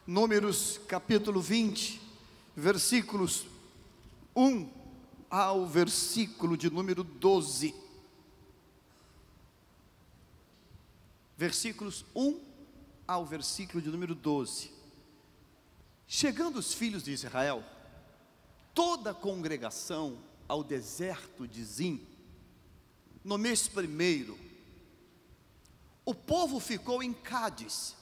Números capítulo 20, versículos 1 ao versículo de número 12. Versículos 1 ao versículo de número 12. Chegando os filhos de Israel, toda a congregação ao deserto de Zim, no mês primeiro, o povo ficou em Cádiz.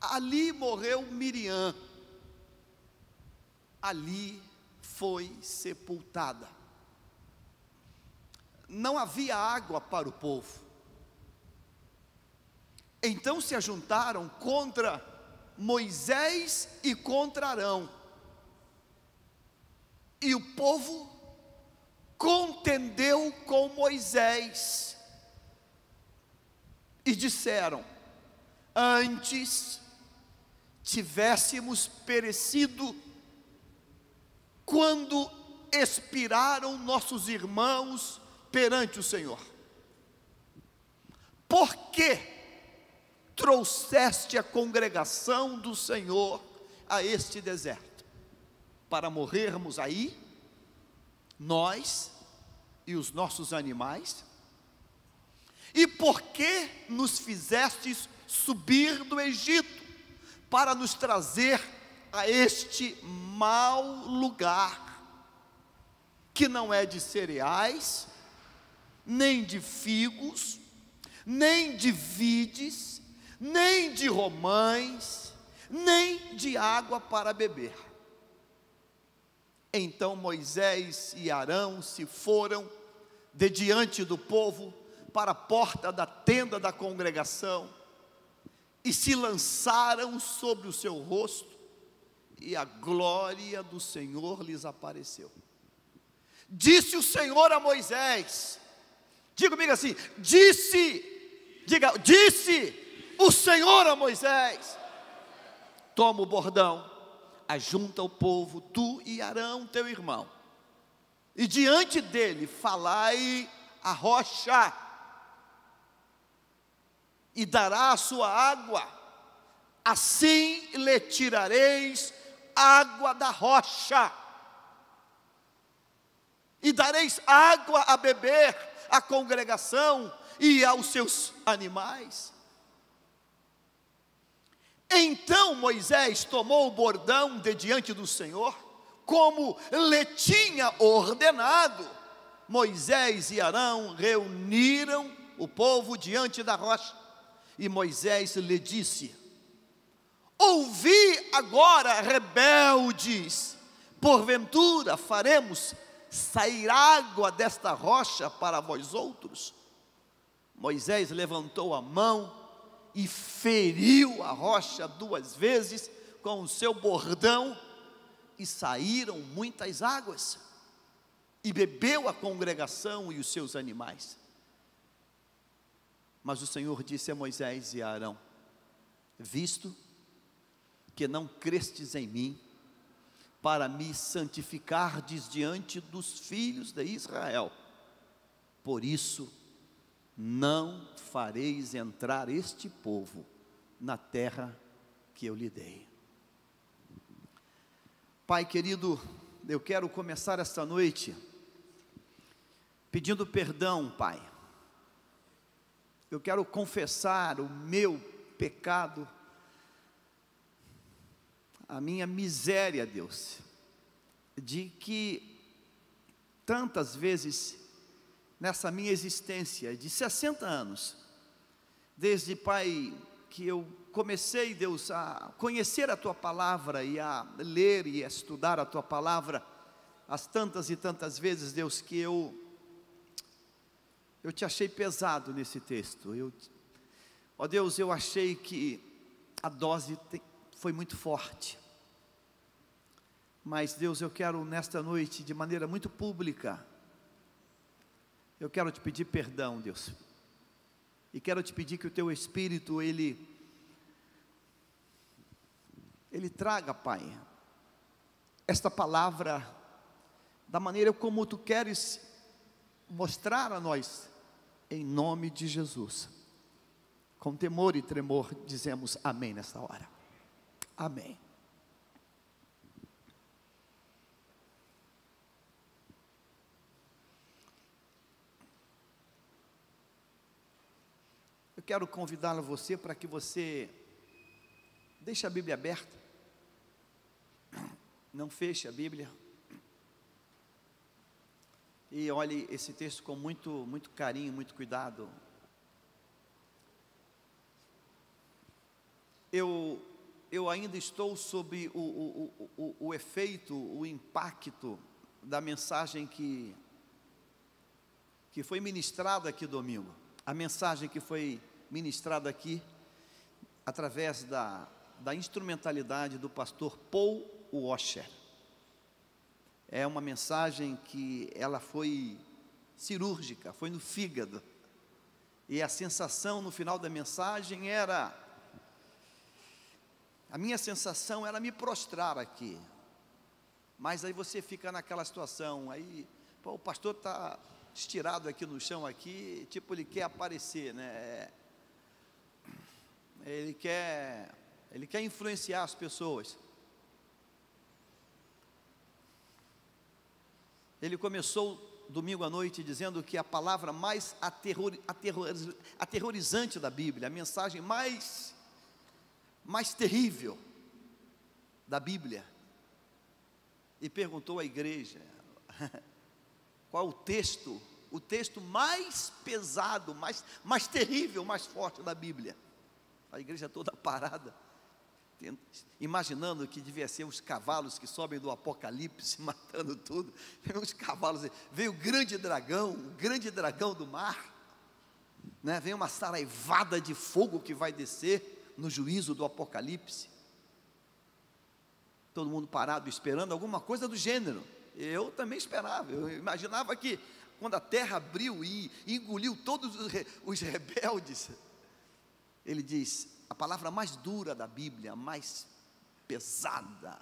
Ali morreu Miriam, ali foi sepultada. Não havia água para o povo. Então se ajuntaram contra Moisés e contra Arão, e o povo contendeu com Moisés, e disseram: antes tivéssemos perecido quando expiraram nossos irmãos perante o Senhor. Por que trouxeste a congregação do Senhor a este deserto? Para morrermos aí, nós e os nossos animais? E por que nos fizestes subir do Egito para nos trazer a este mau lugar, que não é de cereais, nem de figos, nem de vides, nem de romães, nem de água para beber? Então Moisés e Arão se foram de diante do povo para a porta da tenda da congregação, e se lançaram sobre o seu rosto, e a glória do Senhor lhes apareceu. Disse o Senhor a Moisés, diga comigo assim, disse o Senhor a Moisés: toma o bordão, ajunta o povo, tu e Arão teu irmão, e diante dele falai a rocha, e dará a sua água, assim lhe tirareis água da rocha, e dareis água a beber à congregação e aos seus animais. Então Moisés tomou o bordão de diante do Senhor, como lhe tinha ordenado. Moisés e Arão reuniram o povo diante da rocha, e Moisés lhe disse: ouvi agora, rebeldes, porventura faremos sair água desta rocha para vós outros? Moisés levantou a mão e feriu a rocha 2 vezes com o seu bordão, e saíram muitas águas, e bebeu a congregação e os seus animais. Mas o Senhor disse a Moisés e a Arão: visto que não crestes em mim, para me santificardes diante dos filhos de Israel, por isso não fareis entrar este povo na terra que eu lhe dei. Pai querido, eu quero começar esta noite pedindo perdão, Pai. Eu quero confessar o meu pecado, a minha miséria, Deus, de que tantas vezes nessa minha existência de 60 anos, desde, Pai, que eu comecei, Deus, a conhecer a Tua Palavra e a ler e a estudar a Tua Palavra, as tantas e tantas vezes, Deus, que eu te achei pesado nesse texto. Ó Deus, eu achei que a dose foi muito forte. Mas Deus, eu quero nesta noite, de maneira muito pública, eu quero te pedir perdão, Deus. E quero te pedir que o Teu Espírito, Ele traga, Pai, esta palavra da maneira como Tu queres mostrar a nós, em nome de Jesus. Com temor e tremor dizemos amém nesta hora. Amém. Eu quero convidá-lo você para que você deixe a Bíblia aberta, não feche a Bíblia, e olhe esse texto com muito carinho, muito cuidado. Eu ainda estou sob o efeito, o impacto da mensagem que foi ministrada aqui domingo. A mensagem que foi ministrada aqui através da instrumentalidade do pastor Paul Washer. É uma mensagem que ela foi cirúrgica, foi no fígado. E a sensação no final da mensagem era... A minha sensação era me prostrar aqui. Mas aí você fica naquela situação, aí, pô, o pastor está estirado aqui no chão aqui, tipo, ele quer aparecer, né? Ele quer influenciar as pessoas. Ele começou domingo à noite dizendo que a palavra mais aterrorizante da Bíblia, a mensagem mais terrível da Bíblia, e perguntou à igreja qual o texto mais pesado, mais terrível, mais forte da Bíblia. A igreja toda parada, imaginando que devia ser os cavalos que sobem do Apocalipse, matando tudo. Os cavalos, veio o grande dragão do mar, né? Vem uma saraivada de fogo que vai descer no juízo do Apocalipse. Todo mundo parado, esperando alguma coisa do gênero. Eu também esperava, eu imaginava que quando a terra abriu e engoliu todos os rebeldes, ele diz, a palavra mais dura da Bíblia, mais pesada,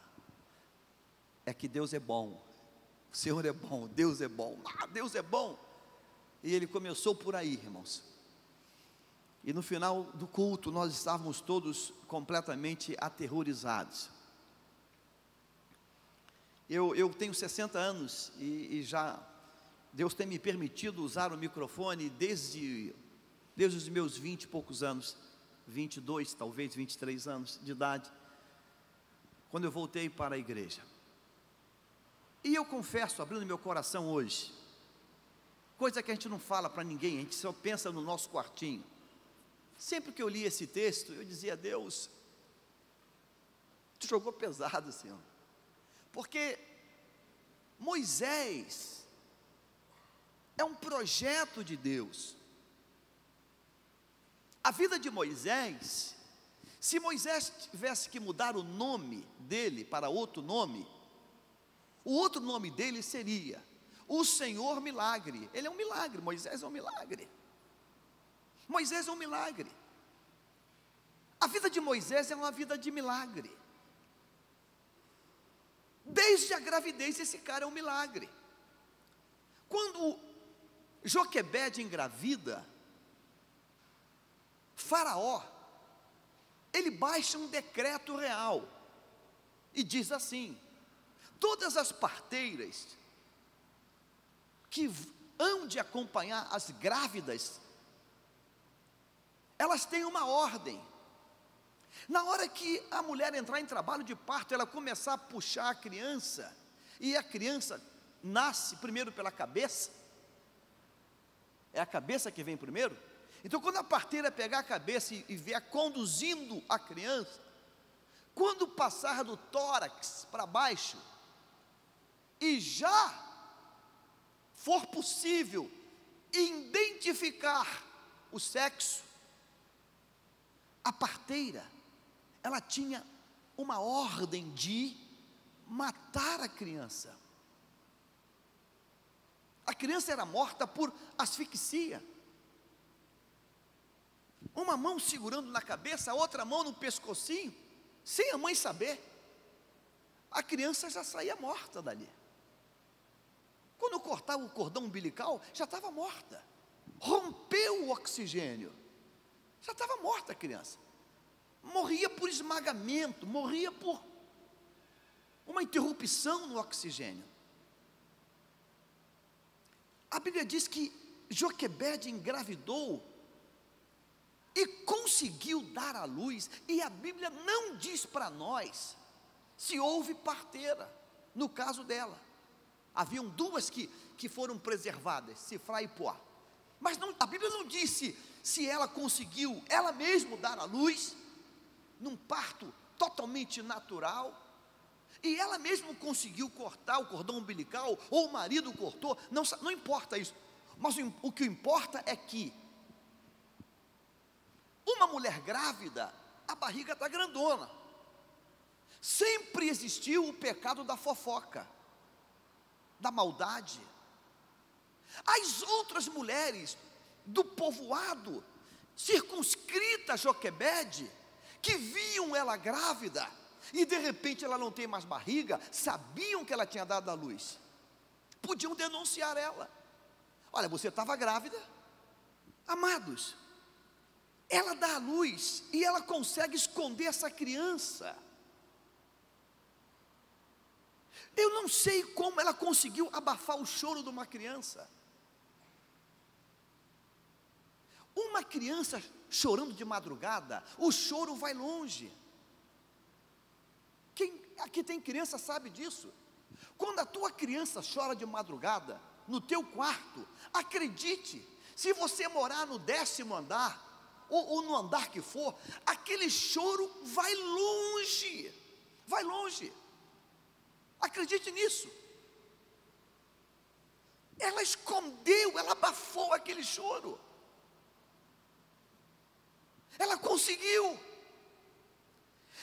é que Deus é bom, o Senhor é bom, Deus é bom, Deus é bom. E ele começou por aí, irmãos. E no final do culto, nós estávamos todos completamente aterrorizados. Eu tenho 60 anos e já Deus tem me permitido usar o microfone desde os meus 20 e poucos anos, 22, talvez 23 anos de idade, quando eu voltei para a igreja. E eu confesso, abrindo meu coração hoje, coisa que a gente não fala para ninguém, a gente só pensa no nosso quartinho. Sempre que eu li esse texto, eu dizia, Deus, tu jogou pesado, Senhor. Porque Moisés é um projeto de Deus. A vida de Moisés, se Moisés tivesse que mudar o nome dele para outro nome, o outro nome dele seria o Senhor Milagre. Ele é um milagre, Moisés é um milagre. Moisés é um milagre. A vida de Moisés é uma vida de milagre. Desde a gravidez, esse cara é um milagre. Quando Joquebede engravida, Faraó, ele baixa um decreto real e diz assim: todas as parteiras que hão de acompanhar as grávidas, elas têm uma ordem. Na hora que a mulher entrar em trabalho de parto, ela começar a puxar a criança, e a criança nasce primeiro pela cabeça, é a cabeça que vem primeiro. Então, quando a parteira pegar a cabeça e vier conduzindo a criança, quando passar do tórax para baixo, e já for possível identificar o sexo, a parteira, ela tinha uma ordem de matar a criança. A criança era morta por asfixia. Uma mão segurando na cabeça, a outra mão no pescocinho, sem a mãe saber. A criança já saía morta dali. Quando cortava o cordão umbilical, já estava morta. Rompeu o oxigênio, já estava morta a criança. morria por esmagamento, morria por uma interrupção no oxigênio. A Bíblia diz que Joquebede engravidou e conseguiu dar à luz, e a Bíblia não diz para nós se houve parteira no caso dela. Haviam duas que foram preservadas, Sifra e Poá, mas não, a Bíblia não disse se ela conseguiu ela mesma dar à luz, num parto totalmente natural, e ela mesma conseguiu cortar o cordão umbilical, ou o marido cortou, não importa isso, mas o que importa é que uma mulher grávida, a barriga está grandona. Sempre existiu o pecado da fofoca, da maldade. As outras mulheres do povoado, circunscrita a Joquebede, que viam ela grávida, e de repente ela não tem mais barriga, sabiam que ela tinha dado à luz, podiam denunciar ela. Olha, você estava grávida. Amados, ela dá à luz e ela consegue esconder essa criança. Eu não sei como ela conseguiu abafar o choro de uma criança. Uma criança chorando de madrugada, o choro vai longe. Quem aqui tem criança sabe disso. Quando a tua criança chora de madrugada, no teu quarto, acredite, se você morar no 10º andar, ou no andar que for, aquele choro vai longe, vai longe. Acredite nisso. Ela escondeu, ela abafou aquele choro. Ela conseguiu.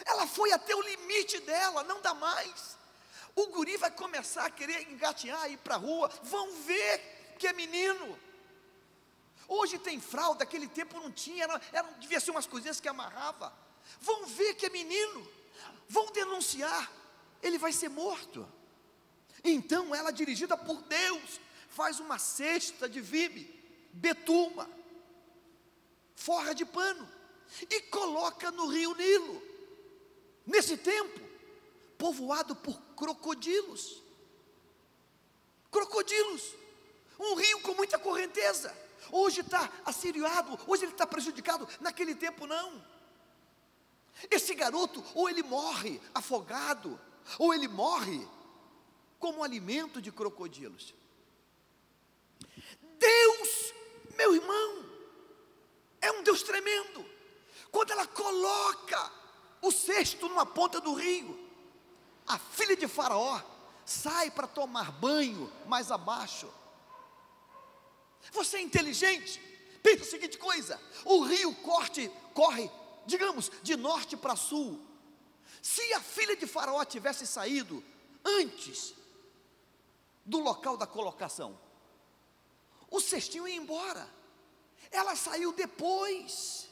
Ela foi até o limite dela, não dá mais. O guri vai começar a querer engatear, ir para a rua. Vão ver que é menino. Hoje tem fralda, naquele tempo não tinha, devia ser umas coisinhas que amarrava. Vão ver que é menino, vão denunciar, ele vai ser morto. Então ela, dirigida por Deus, faz uma cesta de vime, betuma, forra de pano, e coloca no rio Nilo. Nesse tempo, povoado por crocodilos. Crocodilos, um rio com muita correnteza. Hoje está assiriado, hoje ele está prejudicado, naquele tempo não. Esse garoto, ou ele morre afogado, ou ele morre como alimento de crocodilos. Deus, meu irmão, é um Deus tremendo. Quando ela coloca o cesto numa ponta do rio, a filha de Faraó sai para tomar banho mais abaixo. Você é inteligente? Pensa a seguinte coisa: o rio corre, digamos, de norte para sul. Se a filha de Faraó tivesse saído antes do local da colocação, o cestinho ia embora. Ela saiu depois.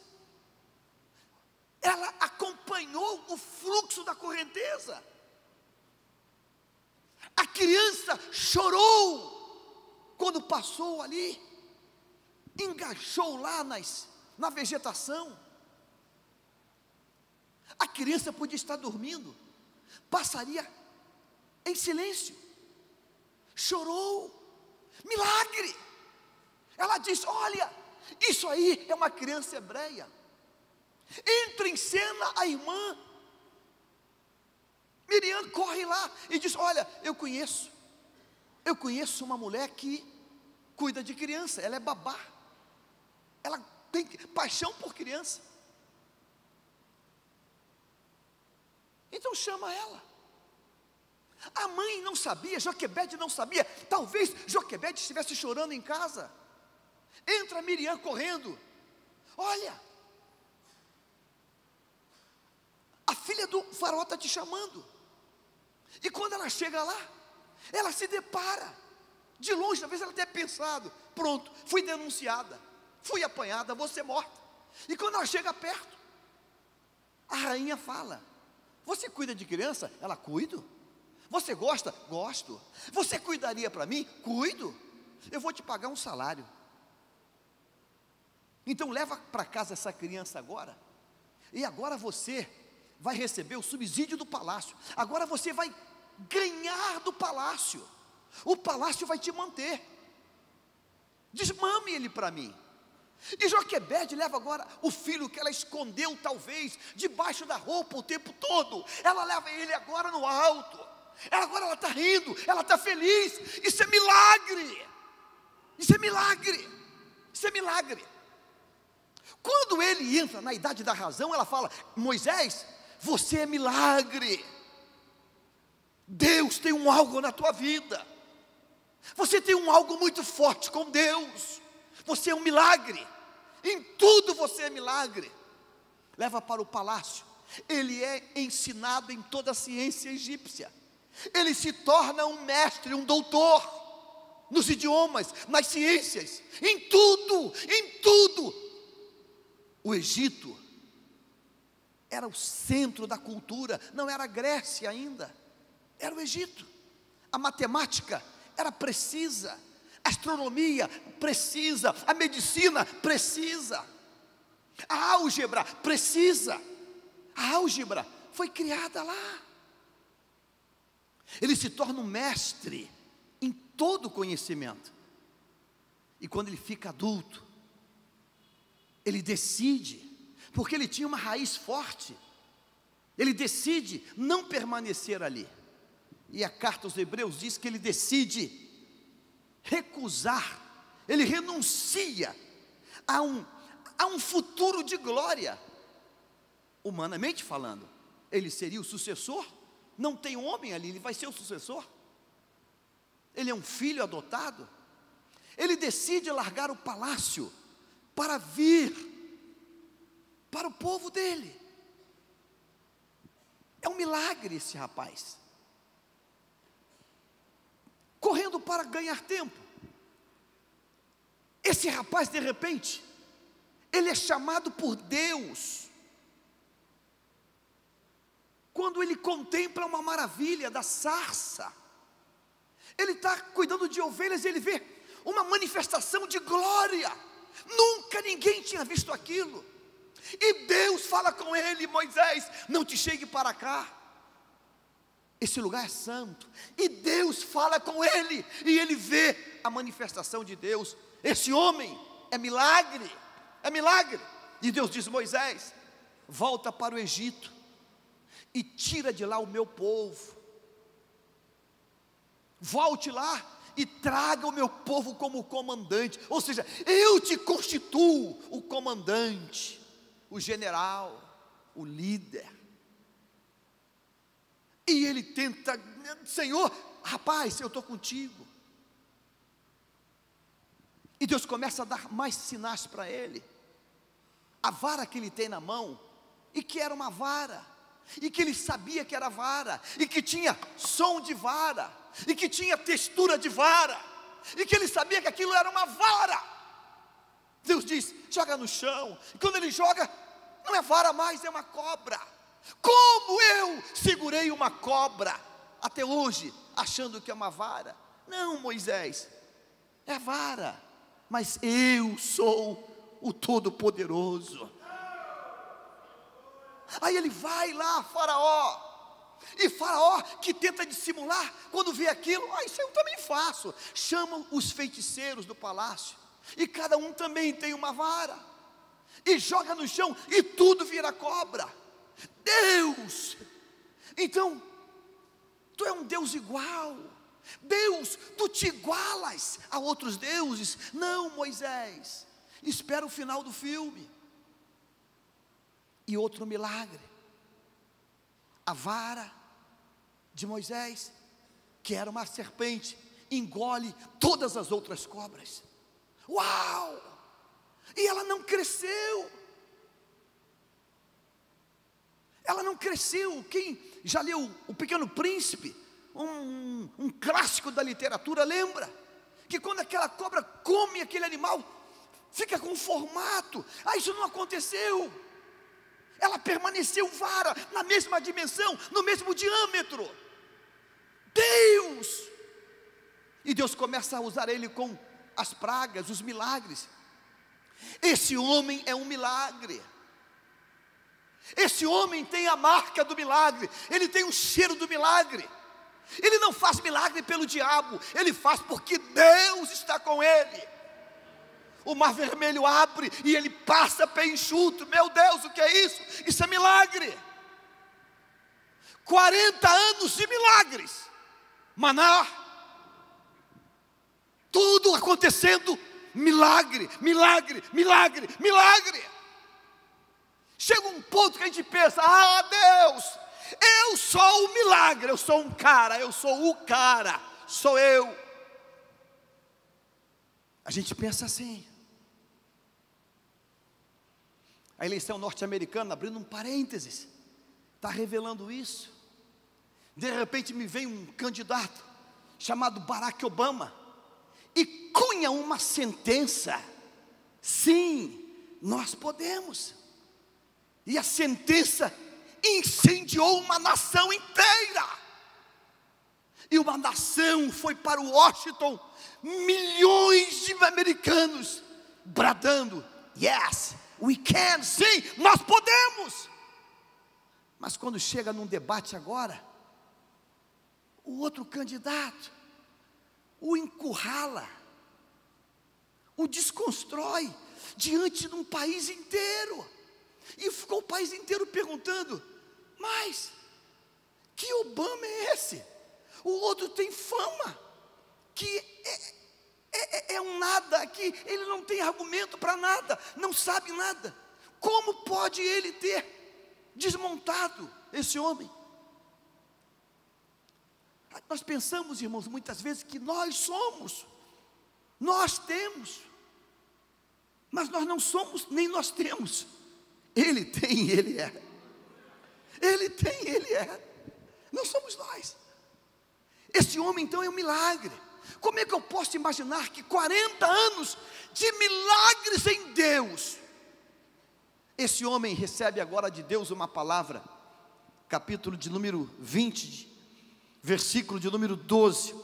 Ela acompanhou o fluxo da correnteza. A criança chorou quando passou ali, engaixou lá na vegetação. A criança podia estar dormindo, passaria em silêncio. Chorou, milagre. Ela diz: olha, isso aí é uma criança hebreia. Entra em cena a irmã Miriam, corre lá e diz: olha, eu conheço uma mulher que cuida de criança, ela é babá, ela tem paixão por criança. Então chama ela. A mãe não sabia, Joquebede não sabia, talvez Joquebede estivesse chorando em casa. Entra Miriam correndo: olha, a filha do Faraó está te chamando. E quando ela chega lá, ela se depara, de longe, talvez ela tenha pensado: pronto, fui denunciada, fui apanhada, vou ser morta. E quando ela chega perto, a rainha fala: você cuida de criança? Ela: cuido. Você gosta? Gosto. Você cuidaria para mim? Cuido. Eu vou te pagar um salário. Então leva para casa essa criança agora, E agora você vai receber o subsídio do palácio. Agora você vai ganhar do palácio. O palácio vai te manter. Desmame ele para mim. E Joquebede leva agora o filho que ela escondeu talvez debaixo da roupa o tempo todo. Ela leva ele agora no alto. Agora ela está rindo, ela está feliz. Isso é milagre. Isso é milagre. Isso é milagre. Quando ele entra na idade da razão, ela fala: Moisés, você é milagre. Deus tem um algo na tua vida. Você tem um algo muito forte com Deus. Você é um milagre. Em tudo você é milagre. Leva para o palácio. Ele é ensinado em toda a ciência egípcia. Ele se torna um mestre, um doutor nos idiomas, nas ciências, em tudo, em tudo. O Egito era o centro da cultura, não era a Grécia ainda, era o Egito. A matemática era precisa, a astronomia precisa, a medicina precisa, a álgebra precisa. A álgebra foi criada lá. Ele se torna um mestre em todo conhecimento. E quando ele fica adulto, ele decide, porque ele tinha uma raiz forte, ele decide não permanecer ali. E a carta aos Hebreus diz que ele decide recusar, ele renuncia a um futuro de glória. Humanamente falando, ele seria o sucessor. Não tem homem ali, ele vai ser o sucessor. Ele é um filho adotado. Ele decide largar o palácio para vir para o povo dele. É um milagre esse rapaz, correndo para ganhar tempo. Esse rapaz, de repente, ele é chamado por Deus. Quando ele contempla uma maravilha da sarça, ele está cuidando de ovelhas e ele vê uma manifestação de glória. Nunca ninguém tinha visto aquilo. E Deus fala com ele: Moisés, não te chegue para cá, esse lugar é santo. E Deus fala com ele, e ele vê a manifestação de Deus. Esse homem é milagre, é milagre. E Deus diz: Moisés, volta para o Egito e tira de lá o meu povo. Volte lá e traga o meu povo como comandante. Ou seja, eu te constituo o comandante, o general, o líder. E ele tenta: Senhor, rapaz, eu estou contigo. E Deus começa a dar mais sinais para ele. A vara que ele tem na mão, e que era uma vara, e que ele sabia que era vara, e que tinha som de vara, e que tinha textura de vara, e que ele sabia que aquilo era uma vara. Deus diz: joga no chão. E quando ele joga, não é vara mais, é uma cobra. Como eu segurei uma cobra até hoje, achando que é uma vara? Não, Moisés, é vara, mas eu sou o Todo-Poderoso. Aí ele vai lá, Faraó, e Faraó, que tenta dissimular, quando vê aquilo: isso eu também faço. Chama os feiticeiros do palácio, e cada um também tem uma vara, e joga no chão, e tudo vira cobra. Deus, então, tu é um Deus igual. Deus, tu te igualas a outros deuses. Não, Moisés, espera o final do filme. E outro milagre, a vara de Moisés, que era uma serpente, engole todas as outras cobras. Uau! E ela não cresceu. Ela não cresceu. Quem já leu O Pequeno Príncipe, um clássico da literatura, lembra? Que quando aquela cobra come aquele animal, fica com formato. Isso não aconteceu. Ela permaneceu vara, na mesma dimensão, no mesmo diâmetro. Deus! E Deus começa a usar ele com as pragas, os milagres. Esse homem é um milagre. Esse homem tem a marca do milagre, ele tem o cheiro do milagre. Ele não faz milagre pelo diabo, ele faz porque Deus está com ele. O mar vermelho abre e ele passa pé enxuto. Meu Deus, o que é isso? Isso é milagre. 40 anos de milagres. Maná, tudo acontecendo, milagre, milagre, milagre, milagre. Chega um ponto que a gente pensa: ah, Deus, eu sou o milagre, eu sou um cara, eu sou o cara, sou eu. A gente pensa assim. A eleição norte-americana, abrindo um parênteses, está revelando isso. De repente me vem um candidato chamado Barack Obama e cunha uma sentença: sim, nós podemos. E a sentença incendiou uma nação inteira. E uma nação foi para Washington, milhões de americanos bradando: yes, we can, sim, nós podemos. Mas quando chega num debate agora, o outro candidato o encurrala, o desconstrói diante de um país inteiro. E ficou o país inteiro perguntando: mas que Obama é esse? O outro tem fama, que é um nada, que ele não tem argumento para nada, não sabe nada. Como pode ele ter desmontado esse homem? Nós pensamos, irmãos, muitas vezes que nós somos, nós temos, mas nós não somos, nem nós temos. Ele tem, ele é. Ele tem, ele é. Não somos nós. Esse homem então é um milagre. Como é que eu posso imaginar que 40 anos de milagres em Deus? Esse homem recebe agora de Deus uma palavra, capítulo de número 20, versículo de número 12.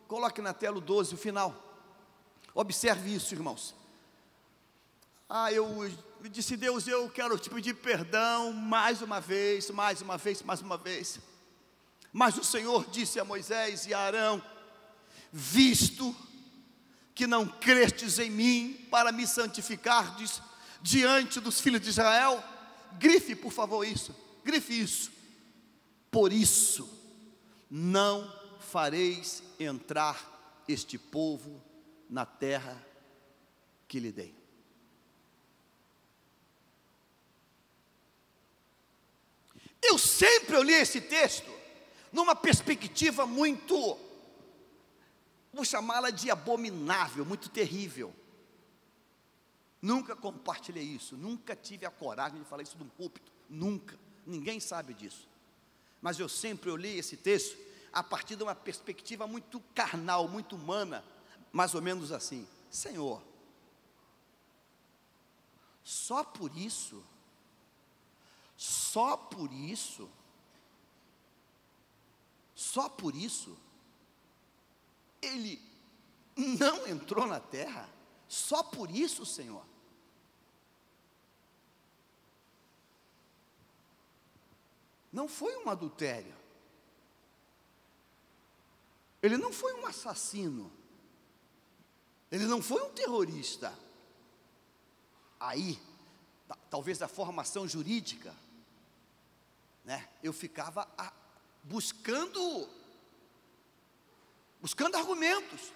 Coloque na tela o 12, o final. Observe isso, irmãos. Eu disse: Deus, eu quero te pedir perdão mais uma vez, mais uma vez, mais uma vez. Mas o Senhor disse a Moisés e a Arão: visto que não crestes em mim para me santificardes diante dos filhos de Israel, grife por favor isso, grife isso: por isso não fareis entrar este povo na terra que lhe dei. Eu sempre olhei esse texto numa perspectiva muito, vou chamá-la de abominável, muito terrível. Nunca compartilhei isso, nunca tive a coragem de falar isso num púlpito, nunca, ninguém sabe disso. Mas eu sempre olhei esse texto a partir de uma perspectiva muito carnal, muito humana, mais ou menos assim: Senhor, só por isso, ele não entrou na terra? Só por isso, Senhor? Não foi um adultério, ele não foi um assassino, ele não foi um terrorista. Aí, talvez a formação jurídica, né, eu ficava buscando argumentos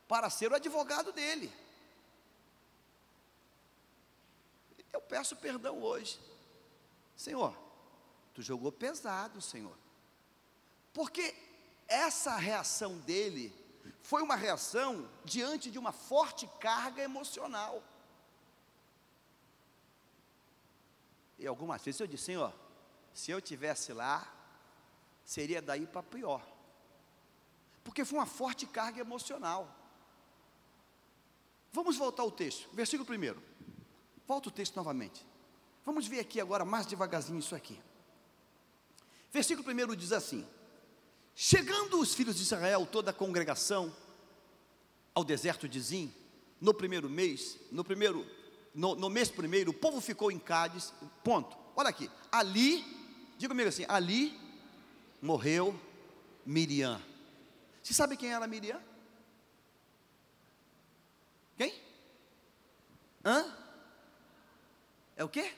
para ser o advogado dele. Eu peço perdão hoje. Senhor, tu jogou pesado, Senhor, porque essa reação dele foi uma reação diante de uma forte carga emocional. E algumas vezes eu disse: Senhor, se eu estivesse lá, seria daí para pior, porque foi uma forte carga emocional. Vamos voltar ao texto, versículo 1. Volta o texto novamente. Vamos ver aqui agora mais devagarzinho isso aqui. Versículo 1 diz assim: chegando os filhos de Israel, toda a congregação, ao deserto de Zim, no primeiro mês, no primeiro no mês primeiro, o povo ficou em Cádiz, ponto. Olha aqui, ali, diga comigo assim, ali morreu Miriam. Você sabe quem era Miriam? Quem? É o quê?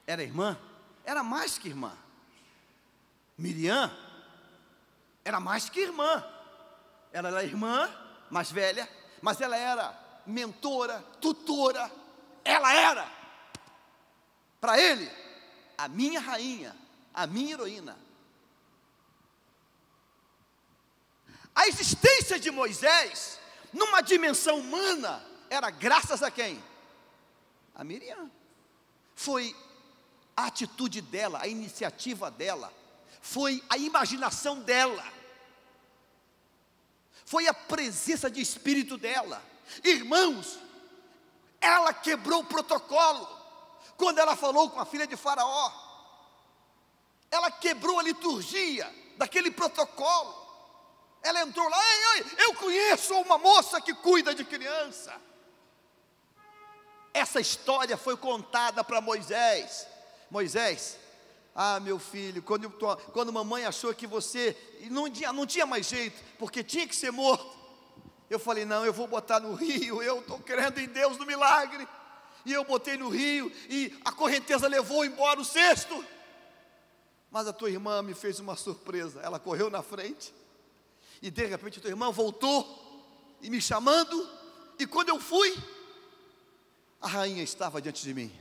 Era irmã? Era mais que irmã. Miriam era mais que irmã. Ela era irmã mais velha, mas ela era mentora, tutora. Ela era, para ele, a minha rainha, a minha heroína. A existência de Moisés, numa dimensão humana, era graças a quem? A Miriam. Foi a atitude dela, a iniciativa dela, foi a imaginação dela, foi a presença de espírito dela. Irmãos, ela quebrou o protocolo, quando ela falou com a filha de Faraó, ela quebrou a liturgia daquele protocolo. Ela entrou lá, eu conheço uma moça que cuida de criança. Essa história foi contada para Moisés. Moisés, meu filho, quando mamãe achou que você não tinha mais jeito, porque tinha que ser morto, eu falei, não, eu vou botar no rio, eu estou crendo em Deus no milagre. E eu botei no rio, e a correnteza levou embora o cesto. Mas a tua irmã me fez uma surpresa, ela correu na frente, e de repente a tua irmã voltou, e me chamando, e quando eu fui, a rainha estava diante de mim,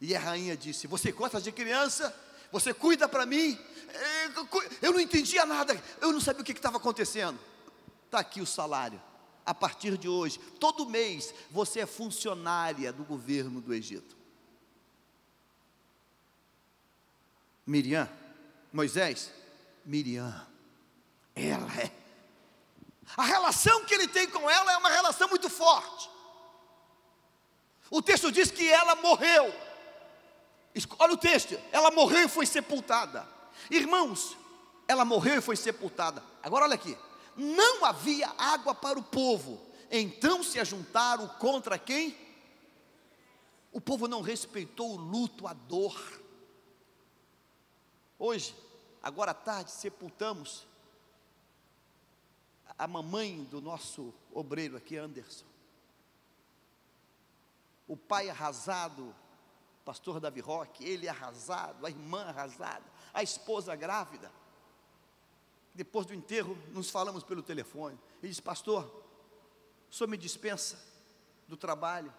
e a rainha disse, você gosta de criança? Você cuida para mim? Eu não entendia nada, eu não sabia o que estava acontecendo. Está aqui o salário, a partir de hoje, todo mês, você é funcionária do governo do Egito. Miriam, Moisés, Miriam, ela é, a relação que ele tem com ela é uma relação muito forte. O texto diz que ela morreu. Olha o texto, ela morreu e foi sepultada. Irmãos, ela morreu e foi sepultada. Agora olha aqui, não havia água para o povo, então se ajuntaram contra quem? O povo não respeitou o luto, a dor. Hoje, agora à tarde, sepultamos a mamãe do nosso obreiro aqui, Anderson. O pai arrasado, pastor Davi Roque, ele arrasado, a irmã arrasada, a esposa grávida. Depois do enterro, nos falamos pelo telefone. Ele disse, pastor, o senhor me dispensa do trabalho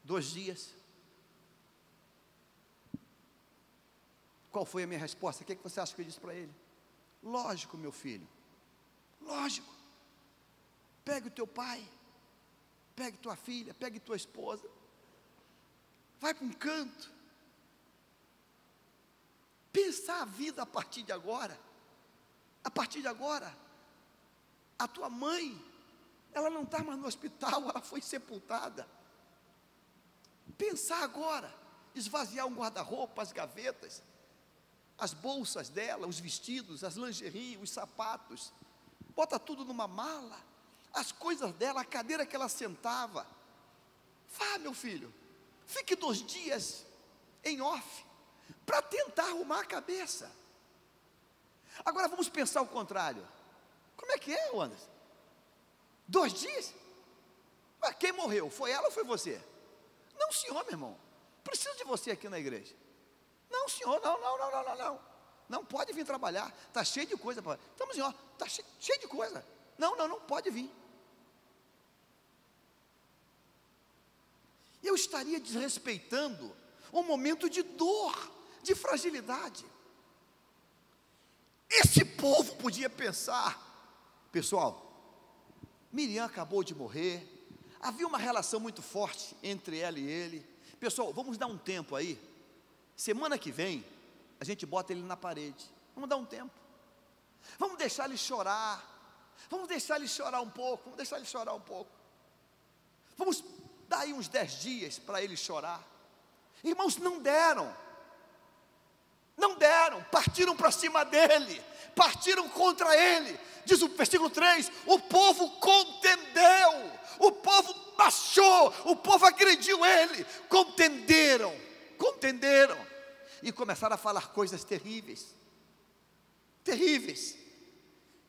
2 dias? Qual foi a minha resposta? O que você acha que eu disse para ele? Lógico, meu filho, lógico. Pegue o teu pai, pegue tua filha, pegue tua esposa, vai para um canto, pensar a vida a partir de agora. A partir de agora, a tua mãe, ela não está mais no hospital, ela foi sepultada. Pensar agora, esvaziar um guarda-roupa, as gavetas, as bolsas dela, os vestidos, as lingerie, os sapatos, bota tudo numa mala, as coisas dela, a cadeira que ela sentava. Vá, meu filho, fique 2 dias em off, para tentar arrumar a cabeça. Agora vamos pensar o contrário. Como é que é, Anderson? 2 dias? Mas quem morreu? Foi ela ou foi você? Não, senhor, meu irmão, preciso de você aqui na igreja. Não, senhor, não. Não pode vir trabalhar, está cheio de coisa. Estamos, senhor, está cheio de coisa. Não pode vir. Eu estaria desrespeitando um momento de dor, de fragilidade. Esse povo podia pensar, pessoal, Miriam acabou de morrer, havia uma relação muito forte entre ela e ele. Pessoal, vamos dar um tempo aí, semana que vem, a gente bota ele na parede, vamos dar um tempo, vamos deixar ele chorar, um pouco, vamos dar aí uns 10 dias para ele chorar. Irmãos, não deram, partiram para cima dele, partiram contra ele. Diz o versículo 3, o povo contendeu, o povo baixou, o povo agrediu ele, contenderam, e começaram a falar coisas terríveis,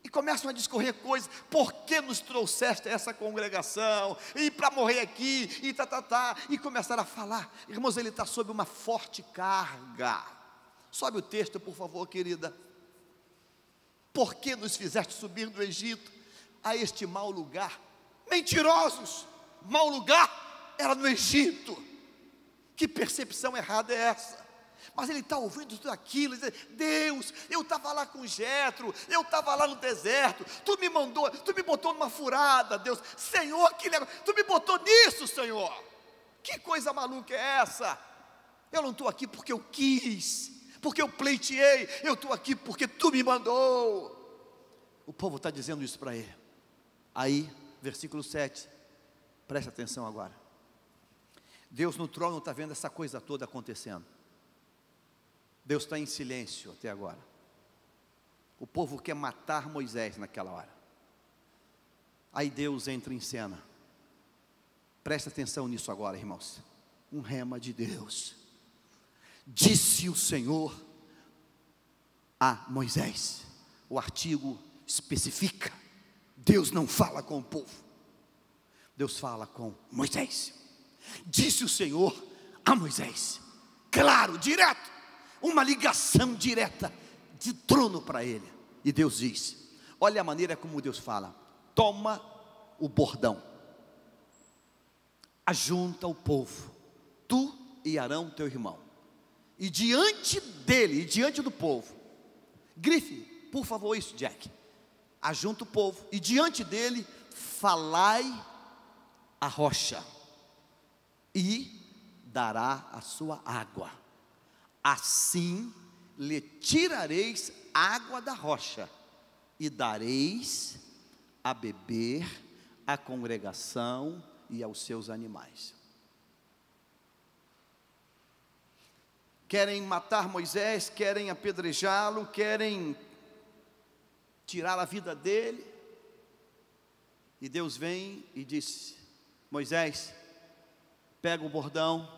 e começam a discorrer coisas: por que nos trouxeste a essa congregação, e para morrer aqui, e começaram a falar. Irmãos, ele está sob uma forte carga. Sobe o texto, por favor, querida. Por que nos fizeste subir do Egito a este mau lugar? Mentirosos, mau lugar era no Egito. Que percepção errada é essa? Mas ele está ouvindo tudo aquilo, diz: Deus, eu estava lá com Jetro, eu estava lá no deserto, tu me botou numa furada, Deus, Senhor, tu me botou nisso, Senhor, que coisa maluca é essa? Eu não estou aqui porque eu quis, porque eu pleiteei, eu estou aqui porque tu me mandou. O povo está dizendo isso para ele. Aí, versículo 7, preste atenção agora. Deus no trono está vendo essa coisa toda acontecendo. Deus está em silêncio até agora. O povo quer matar Moisés naquela hora. Aí Deus entra em cena. Preste atenção nisso agora, irmãos. Um rema de Deus. Disse o Senhor a Moisés. O artigo especifica: Deus não fala com o povo, Deus fala com Moisés. Disse o Senhor a Moisés. Claro, direto, uma ligação direta de trono para ele. E Deus diz: olha a maneira como Deus fala: toma o bordão, ajunta o povo, tu e Arão teu irmão, e diante dele, e diante do povo, grife, por favor, isso, Jack. Ajunta o povo, e diante dele falai a rocha, e dará a sua água. Assim lhe tirareis água da rocha, e dareis a beber à congregação e aos seus animais. Querem matar Moisés, querem apedrejá-lo, querem tirar a vida dele. E Deus vem e diz: Moisés, pega o bordão,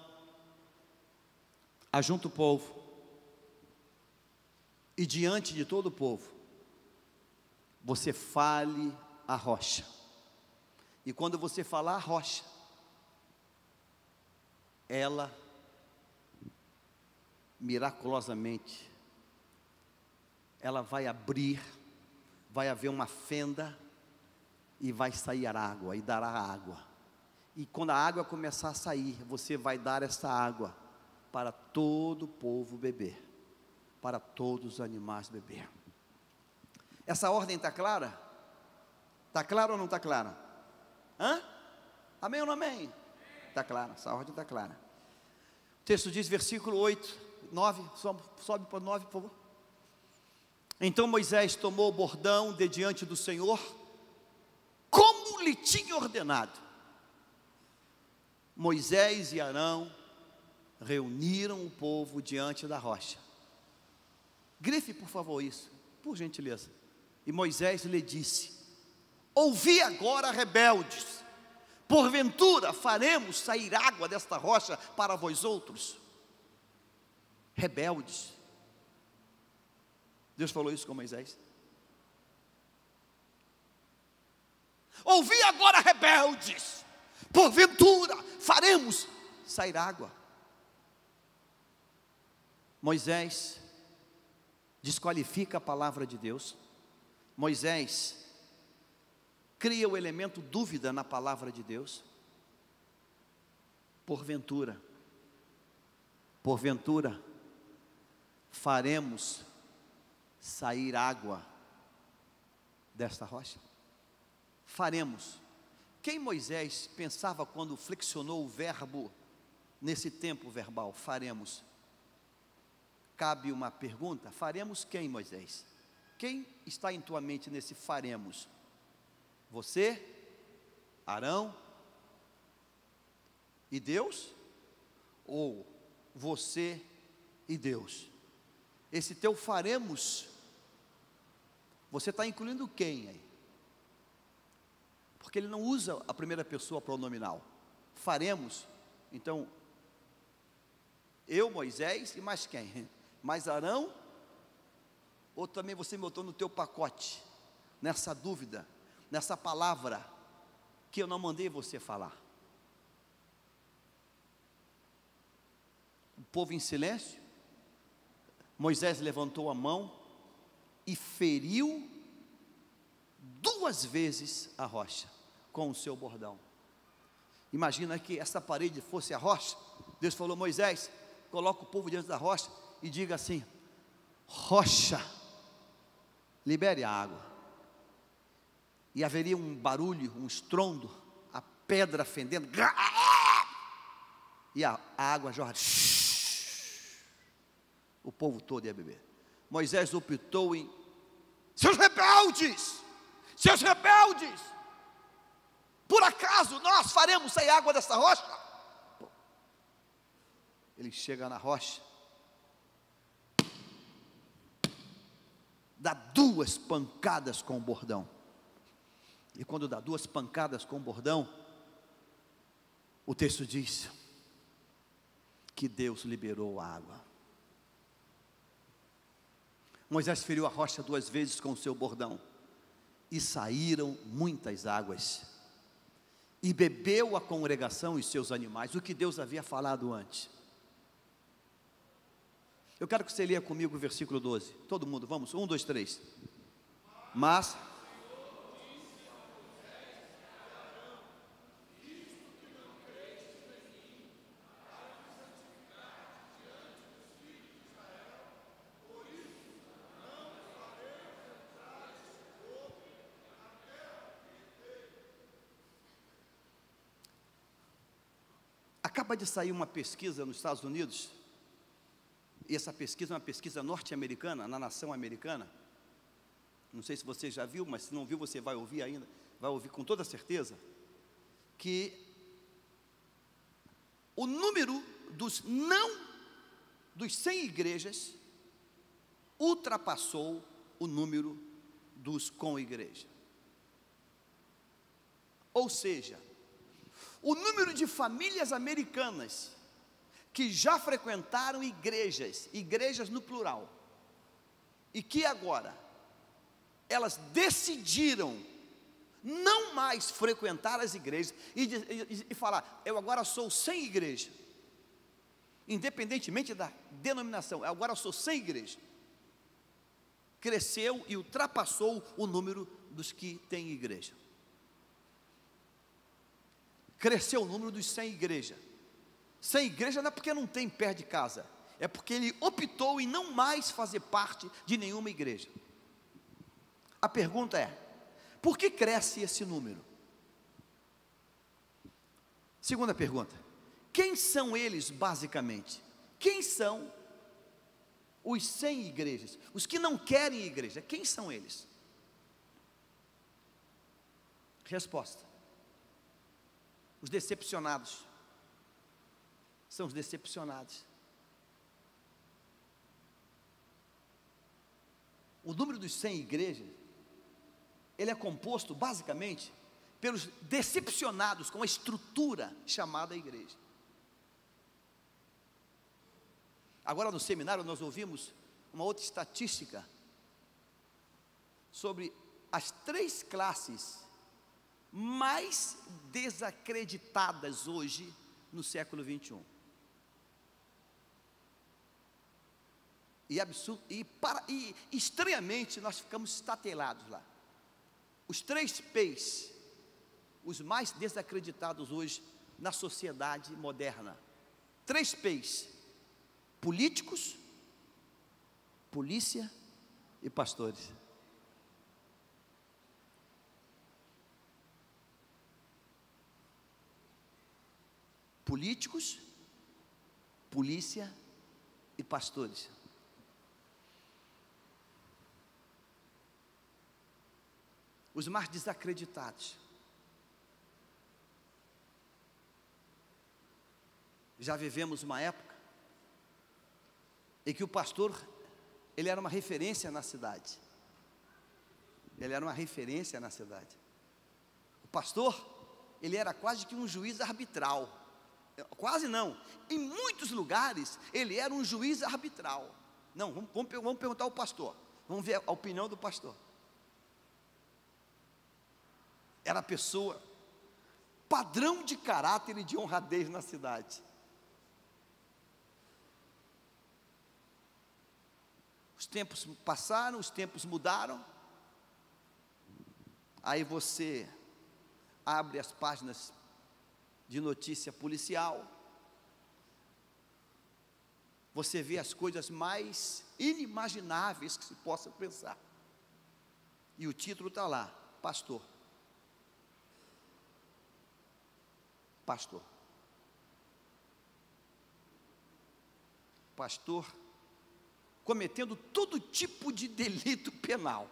ajunta o povo, e diante de todo o povo, você fale a rocha. E quando você falar a rocha, ela miraculosamente, ela vai abrir, vai haver uma fenda, e vai sair água, e dará água. E quando a água começar a sair, você vai dar essa água para todo o povo beber, para todos os animais beber. Essa ordem está clara? Está clara ou não está clara? Amém ou não amém? Está clara, essa ordem está clara. O texto diz, versículo 8, 9, sobe para 9, por favor. Então Moisés tomou o bordão de diante do Senhor, como lhe tinha ordenado. Moisés e Arão reuniram o povo diante da rocha. Grife, por favor, isso, por gentileza. E Moisés lhe disse: ouvi agora, rebeldes, porventura faremos sair água desta rocha para vós outros? Rebeldes. Deus falou isso com Moisés. Ouvi agora, rebeldes, porventura faremos sair água. Moisés desqualifica a palavra de Deus. Moisés cria o elemento dúvida na palavra de Deus. Porventura faremos sair água desta rocha? Faremos. Quem Moisés pensava quando flexionou o verbo nesse tempo verbal, faremos? Cabe uma pergunta: faremos quem, Moisés? Quem está em tua mente nesse faremos? Você, Arão e Deus? Ou você e Deus? Esse teu faremos, você está incluindo quem aí? Porque ele não usa a primeira pessoa pronominal. faremos. Então, eu, Moisés, e mais quem? Mais Arão? Ou também você me botou no teu pacote, nessa dúvida, nessa palavra, que eu não mandei você falar? O povo em silêncio. Moisés levantou a mão e feriu 2 vezes a rocha com o seu bordão. Imagina que essa parede fosse a rocha. Deus falou: Moisés, coloca o povo diante da rocha e diga assim: rocha, libere a água. E haveria um barulho, um estrondo, a pedra fendendo, e a água jorra. O povo todo ia beber. Moisés optou em: seus rebeldes, por acaso nós faremos sair água dessa rocha? Ele chega na rocha, dá 2 pancadas com o bordão. E quando dá 2 pancadas com o bordão, o texto diz que Deus liberou a água. Moisés feriu a rocha 2 vezes com o seu bordão, e saíram muitas águas, e bebeu a congregação e seus animais, o que Deus havia falado antes. Eu quero que você leia comigo o versículo 12, todo mundo, vamos, 1, 2, 3. Mas acaba de sair uma pesquisa nos Estados Unidos, e essa pesquisa é uma pesquisa norte-americana, na nação americana. Não sei se você já viu, mas se não viu, você vai ouvir ainda, vai ouvir com toda certeza, que o número dos 100 igrejas ultrapassou o número dos com igreja. Ou seja, o número de famílias americanas que já frequentaram igrejas no plural, e que agora elas decidiram não mais frequentar as igrejas e falar: eu agora sou sem igreja, independentemente da denominação, eu agora sou sem igreja, cresceu e ultrapassou o número dos que têm igreja. Cresceu o número dos sem igreja. Sem igreja não é porque não tem perto de casa, é porque ele optou em não mais fazer parte de nenhuma igreja. A pergunta é: por que cresce esse número? Segunda pergunta: quem são eles basicamente? Quem são os sem igrejas? Os que não querem igreja, quem são eles? Resposta: os decepcionados. São os decepcionados. O número dos 100 igrejas, ele é composto basicamente pelos decepcionados com a estrutura chamada igreja. Agora no seminário nós ouvimos uma outra estatística sobre as 3 classes mais desacreditadas hoje no século 21. E estranhamente nós ficamos estatelados lá. Os 3 P's, os mais desacreditados hoje na sociedade moderna. 3 P's: políticos, polícia e pastores. Políticos, polícia e pastores. Os mais desacreditados. Já vivemos uma época em que o pastor, ele era uma referência na cidade. Ele era uma referência na cidade. O pastor ele era quase que um juiz arbitral. Quase não, em muitos lugares ele era um juiz arbitral. Não, vamos perguntar ao pastor, vamos ver a opinião do pastor. Era a pessoa, padrão de caráter e de honradez na cidade. Os tempos passaram, os tempos mudaram. Aí você abre as páginas de notícia policial, você vê as coisas mais inimagináveis que se possa pensar, e o título está lá: pastor. Pastor. Pastor cometendo todo tipo de delito penal.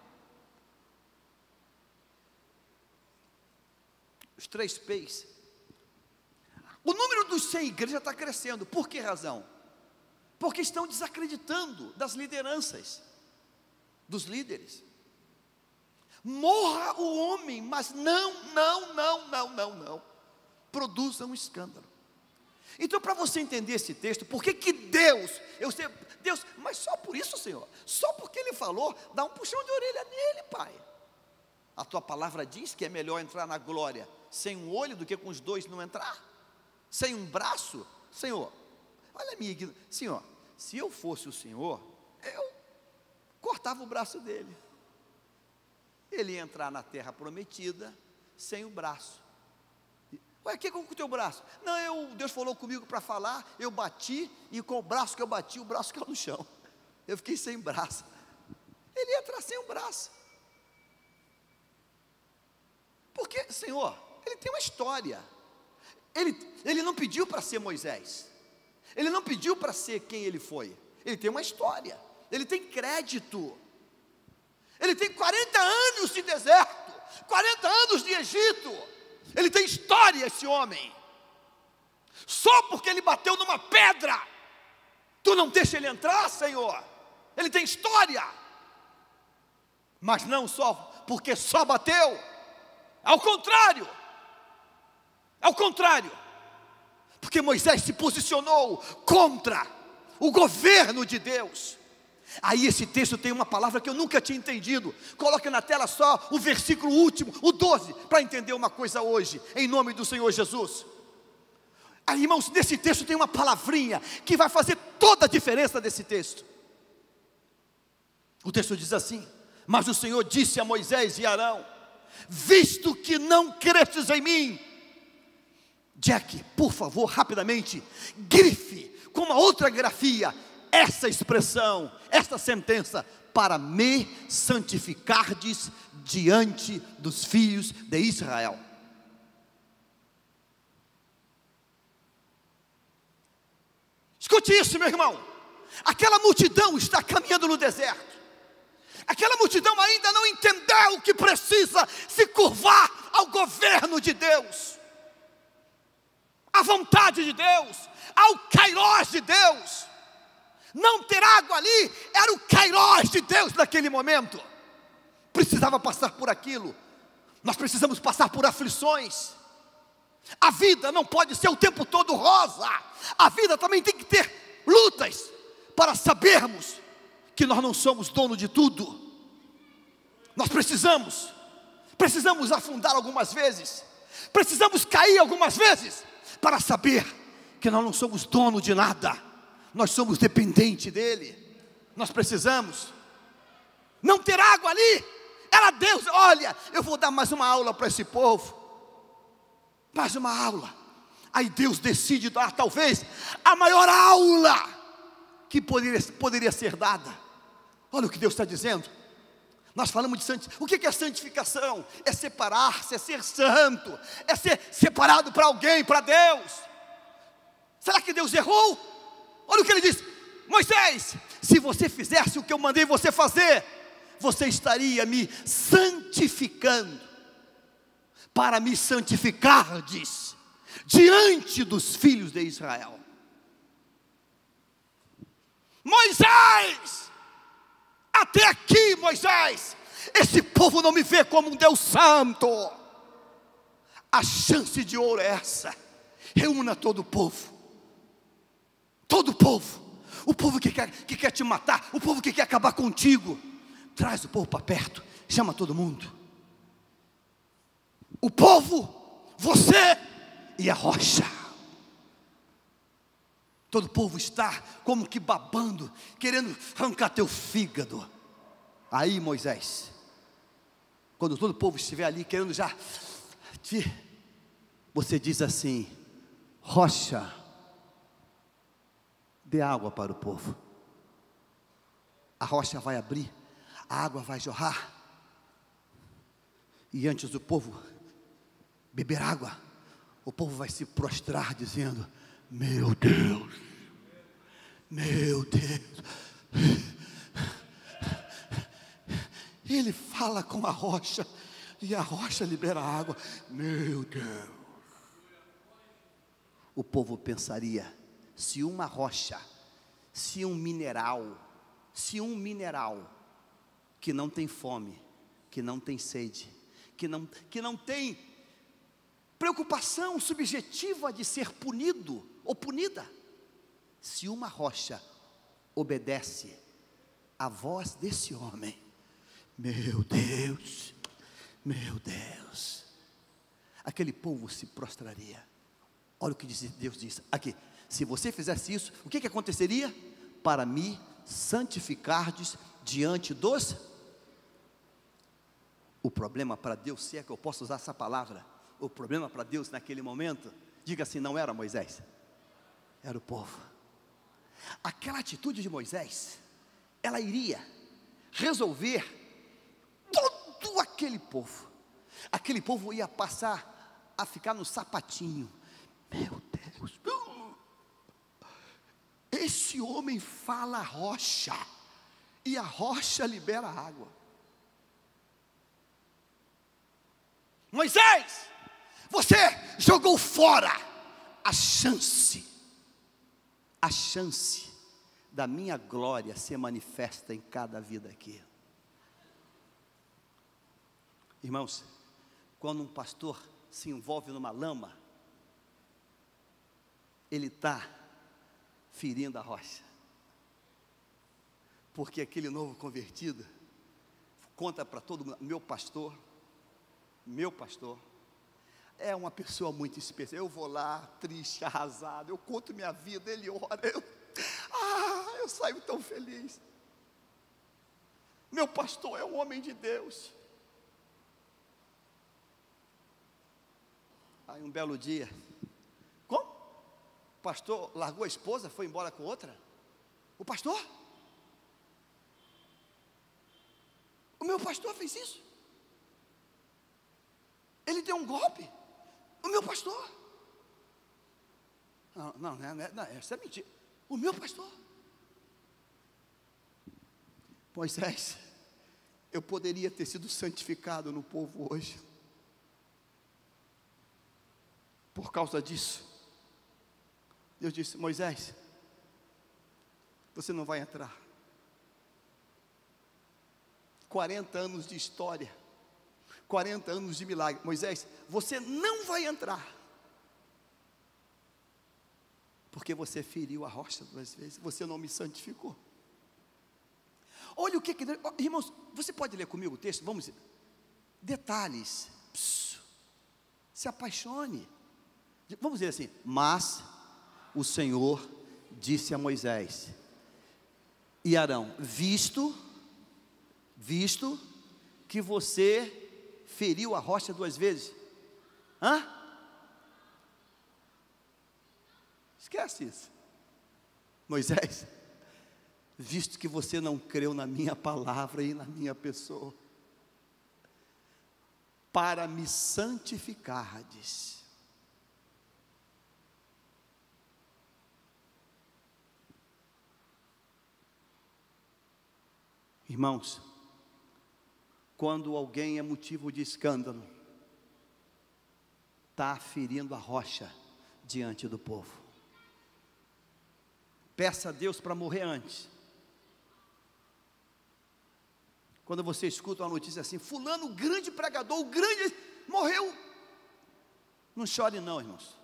Os 3 P's. O número dos sem igreja está crescendo. Por que razão? Porque estão desacreditando das lideranças, dos líderes. Morra o homem, mas não produza um escândalo. Então, para você entender esse texto, por que Deus, Deus, mas só por isso, Senhor, só porque Ele falou, dá um puxão de orelha nele, Pai. A tua palavra diz que é melhor entrar na glória sem um olho do que com os 2 não entrar, sem um braço. Senhor, olha a minha ignorância. Senhor, se eu fosse o Senhor, eu cortava o braço dele. Ele ia entrar na terra prometida sem o braço. Ué, o que com o teu braço? Não, Deus falou comigo para falar, eu bati, e com o braço que eu bati, o braço caiu no chão. Eu fiquei sem braço. Ele ia entrar sem o braço. Porque, Senhor, Ele tem uma história. Ele não pediu para ser Moisés. Ele não pediu para ser quem ele foi. Ele tem uma história. Ele tem crédito. Ele tem 40 anos de deserto, 40 anos de Egito. Ele tem história, esse homem. Só porque ele bateu numa pedra, tu não deixa ele entrar, Senhor. Ele tem história. Mas não só porque só bateu. Ao contrário. Ao contrário. Porque Moisés se posicionou contra o governo de Deus. Aí esse texto tem uma palavra que eu nunca tinha entendido. Coloque na tela só o versículo último, o 12, para entender uma coisa hoje, em nome do Senhor Jesus. Aí, irmãos, nesse texto tem uma palavrinha que vai fazer toda a diferença desse texto. O texto diz assim: mas o Senhor disse a Moisés e Arão: visto que não crestes em mim. Jack, por favor, rapidamente, grife com uma outra grafia essa expressão, esta sentença: para me santificardes diante dos filhos de Israel. Escute isso, meu irmão. Aquela multidão está caminhando no deserto. Aquela multidão ainda não entendeu que precisa se curvar ao governo de Deus, à vontade de Deus, ao kairós de Deus. Não ter água ali era o kairós de Deus naquele momento. Precisava passar por aquilo. Nós precisamos passar por aflições. A vida não pode ser o tempo todo rosa. A vida também tem que ter lutas, para sabermos que nós não somos dono de tudo. Nós precisamos afundar algumas vezes, precisamos cair algumas vezes, para saber que nós não somos dono de nada. Nós somos dependentes dele. Nós precisamos. Não ter água ali era Deus. Olha, eu vou dar mais uma aula para esse povo, mais uma aula. Aí Deus decide dar talvez a maior aula que poderia ser dada. Olha o que Deus está dizendo. Nós falamos de santificação. O que é santificação? É separar-se, é ser santo, é ser separado para alguém, para Deus. Será que Deus errou? Olha o que ele diz: Moisés, se você fizesse o que eu mandei você fazer, você estaria me santificando, para me santificardes diante dos filhos de Israel. Moisés, até aqui, Moisés, esse povo não me vê como um Deus santo. A chance de ouro é essa: reúna todo o povo, o povo que quer te matar, o povo que quer acabar contigo. Traz o povo para perto, chama todo mundo. O povo, você e a rocha. Todo o povo está como que babando, querendo arrancar teu fígado. Aí, Moisés, quando todo o povo estiver ali querendo já você diz assim: rocha, dê água para o povo. A rocha vai abrir, a água vai jorrar, e antes do povo beber água, o povo vai se prostrar dizendo: meu Deus, meu Deus. Ele fala com a rocha, e a rocha libera água. Meu Deus. O povo pensaria: se uma rocha, se um mineral que não tem fome, que não tem sede, que não tem preocupação subjetiva de ser punido ou punida, se uma rocha obedece à voz desse homem, meu Deus, aquele povo se prostraria. Olha o que Deus diz aqui: se você fizesse isso, o que aconteceria? Para me santificardes diante dos... O problema para Deus, se é que eu posso usar essa palavra, o problema para Deus naquele momento, diga assim, não era Moisés, era o povo. Aquela atitude de Moisés, ela iria resolver todo aquele povo. Aquele povo ia passar a ficar no sapatinho. Meu Deus, esse homem fala rocha, e a rocha libera água. Moisés, você jogou fora a chance da minha glória ser manifesta em cada vida aqui. Irmãos, quando um pastor se envolve numa lama, ele está ferindo a rocha, porque aquele novo convertido conta para todo mundo: meu pastor é uma pessoa muito especial. Eu vou lá triste, arrasado, eu conto minha vida, ele ora, eu saio tão feliz. Meu pastor é um homem de Deus. Aí um belo dia, como? O pastor largou a esposa, foi embora com outra? O pastor? O meu pastor fez isso? Ele deu um golpe? O meu pastor? Não, isso é mentira. O meu pastor? Moisés, eu poderia ter sido santificado no povo hoje. Por causa disso, Deus disse: Moisés, você não vai entrar. 40 anos de história, 40 anos de milagre. Moisés, você não vai entrar, porque você feriu a rocha 2 vezes, você não me santificou. Olha o que irmãos, você pode ler comigo o texto? Vamos, detalhes. Se apaixone. Vamos dizer assim: mas o Senhor disse a Moisés e Arão: visto que você feriu a rocha 2 vezes. Esquece isso. Moisés, visto que você não creu na minha palavra e na minha pessoa, para me santificardes. Irmãos, quando alguém é motivo de escândalo, está ferindo a rocha diante do povo. Peça a Deus para morrer antes. Quando você escuta uma notícia assim: fulano, grande pregador, o grande, morreu. Não chore não, irmãos.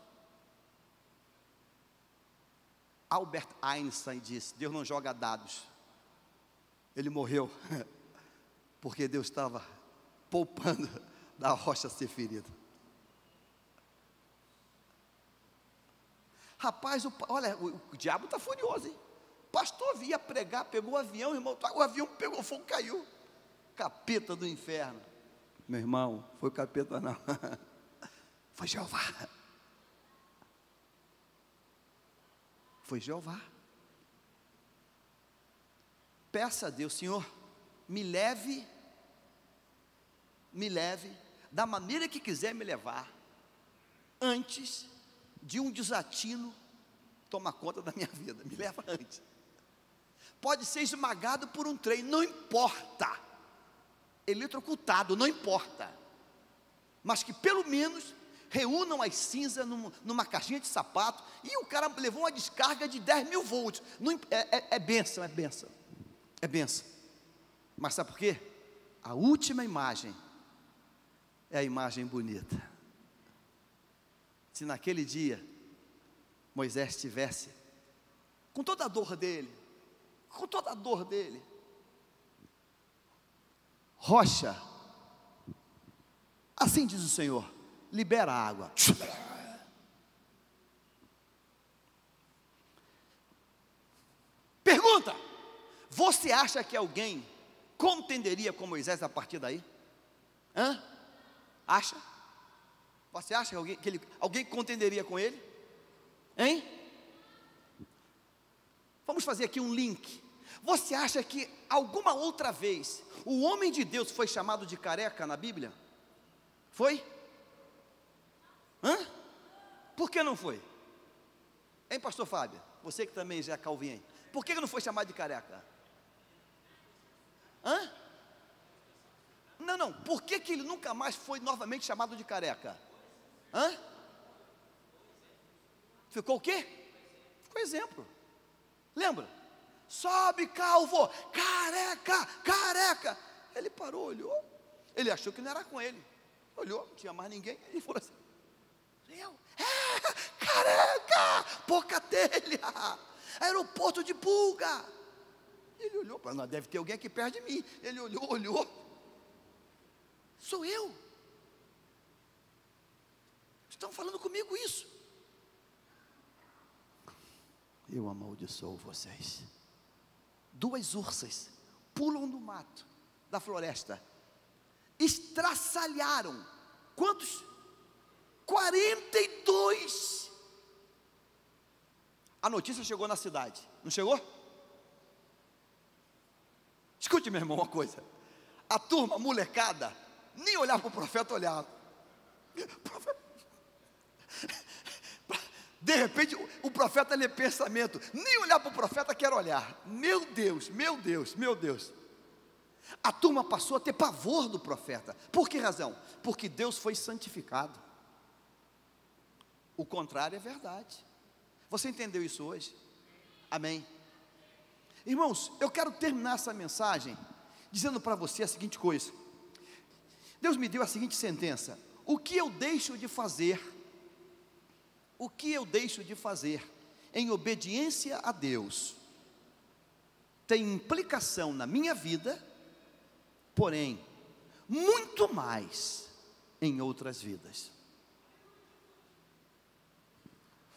Albert Einstein disse: Deus não joga dados. Ele morreu porque Deus estava poupando da rocha ser ferida. Rapaz, olha, o diabo está furioso, hein? O pastor vinha pregar, pegou o avião, irmão, o avião pegou fogo, caiu. Capeta do inferno. Meu irmão, foi o capeta não. Foi Jeová. Foi Jeová. Peça a Deus: Senhor, me leve da maneira que quiser me levar, antes de um desatino tomar conta da minha vida. Me leva antes. Pode ser esmagado por um trem, não importa. Eletrocutado, não importa. Mas que pelo menos reúnam as cinzas numa caixinha de sapato. E o cara levou uma descarga de 10.000 volts. É bênção, é bênção. É bênção. Mas sabe por quê? A última imagem é a imagem bonita. Se naquele dia Moisés estivesse com toda a dor dele, rocha, assim diz o Senhor, libera a água. Pergunta: você acha que alguém contenderia com Moisés a partir daí? Acha? Você acha que alguém contenderia com ele? Hein? Vamos fazer aqui um link. Você acha que alguma outra vez o homem de Deus foi chamado de careca na Bíblia? Foi? Por que não foi? Hein, pastor Fábio? Você que também já é calvinho aí. Por que não foi chamado de careca? Não. Por que ele nunca mais foi novamente chamado de careca? Ficou o quê? Ficou exemplo. Lembra? Sobe, calvo, careca. Ele parou, olhou. Ele achou que não era com ele. Olhou, não tinha mais ninguém. Ele falou assim: careca, pouca telha, aeroporto de pulga. Ele olhou, não deve ter alguém aqui perto de mim. Ele olhou. Sou eu. Estão falando comigo isso? Eu amaldiçoo vocês. 2 ursas pulam do mato, da floresta, estraçalharam. Quantos? 42. A notícia chegou na cidade, não chegou? Escute, meu irmão, uma coisa. A turma, molecada, nem olhava para o profeta, olhava. De repente o profeta lê pensamento, nem olhar para o profeta quer olhar. Meu Deus. A turma passou a ter pavor do profeta. Por que razão? Porque Deus foi santificado. O contrário é verdade. Você entendeu isso hoje? Amém? Irmãos, eu quero terminar essa mensagem dizendo para você a seguinte coisa. Deus me deu a seguinte sentença: o que eu deixo de fazer em obediência a Deus tem implicação na minha vida, porém muito mais em outras vidas.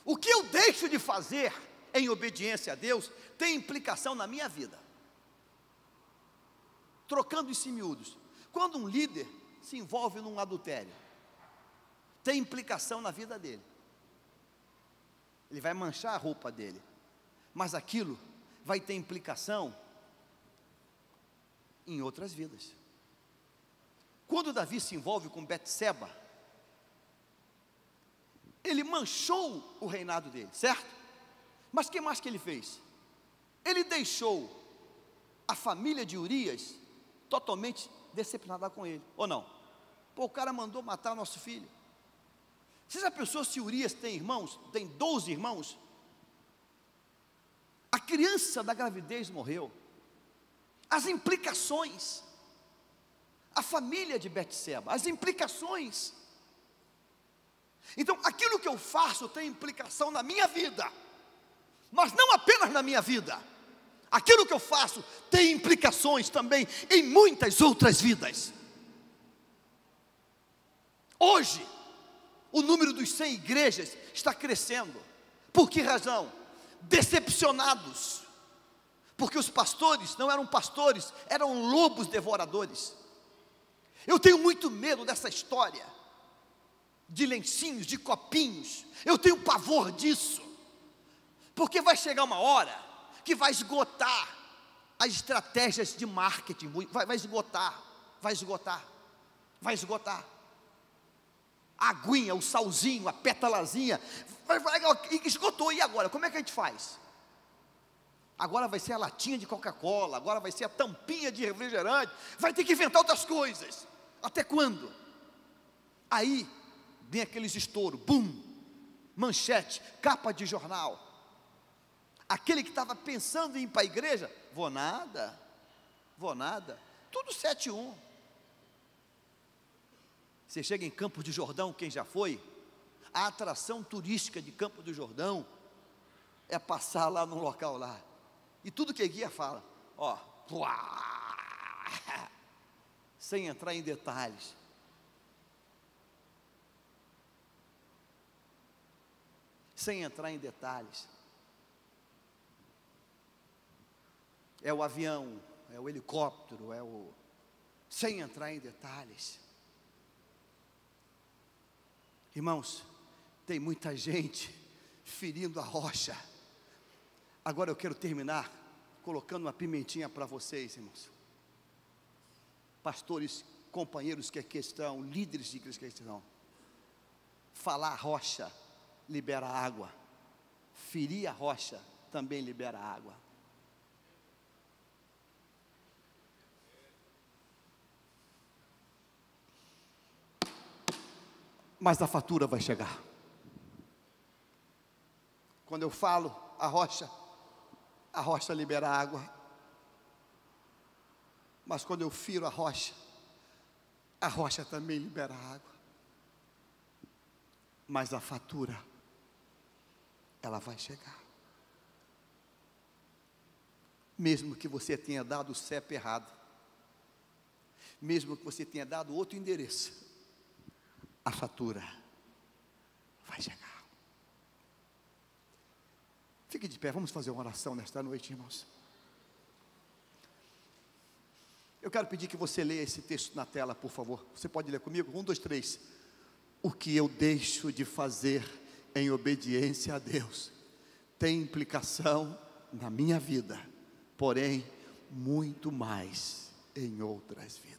O que eu deixo de fazer em obediência a Deus tem implicação na minha vida. Trocando isso em miúdos, quando um líder se envolve num adultério, tem implicação na vida dele. Ele vai manchar a roupa dele, mas aquilo vai ter implicação em outras vidas. Quando Davi se envolve com Betseba, ele manchou o reinado dele, certo? Mas o que mais que ele fez? Ele deixou a família de Urias totalmente decepcionada com ele, ou não? O cara mandou matar o nosso filho. Você já pensou se Urias tem irmãos? Tem 12 irmãos? A criança da gravidez morreu. As implicações. A família de Betseba, as implicações. Então, aquilo que eu faço tem implicação na minha vida, mas não apenas na minha vida. Aquilo que eu faço tem implicações também em muitas outras vidas. Hoje, o número dos 100 igrejas está crescendo. Por que razão? Decepcionados, porque os pastores não eram pastores, eram lobos devoradores. Eu tenho muito medo dessa história de lencinhos, de copinhos. Eu tenho pavor disso, porque vai chegar uma hora que vai esgotar as estratégias de marketing, vai esgotar. A aguinha, o salzinho, a pétalazinha, esgotou. E agora, como é que a gente faz? Agora vai ser a latinha de Coca-Cola, agora vai ser a tampinha de refrigerante, vai ter que inventar outras coisas. Até quando? Aí vem aqueles estouros, bum, manchete, capa de jornal. Aquele que estava pensando em ir para a igreja, vou nada, tudo 7-1. Você chega em Campos do Jordão, quem já foi, a atração turística de Campos do Jordão é passar lá num local lá, e tudo que a guia fala, ó, sem entrar em detalhes. É o avião, é o helicóptero, sem entrar em detalhes. Irmãos, tem muita gente ferindo a rocha. Agora eu quero terminar colocando uma pimentinha para vocês, irmãos. Pastores, companheiros que aqui estão, líderes de igreja que aqui estão. Falar rocha libera água. Ferir a rocha também libera água. Mas a fatura vai chegar. Quando eu falo a rocha libera água. Mas quando eu firo a rocha também libera água. Mas a fatura, ela vai chegar. Mesmo que você tenha dado o CEP errado, mesmo que você tenha dado outro endereço, a fatura vai chegar. Fique de pé, vamos fazer uma oração nesta noite, irmãos. Eu quero pedir que você leia esse texto na tela, por favor. Você pode ler comigo? 1, 2, 3. O que eu deixo de fazer em obediência a Deus tem implicação na minha vida, porém, muito mais em outras vidas.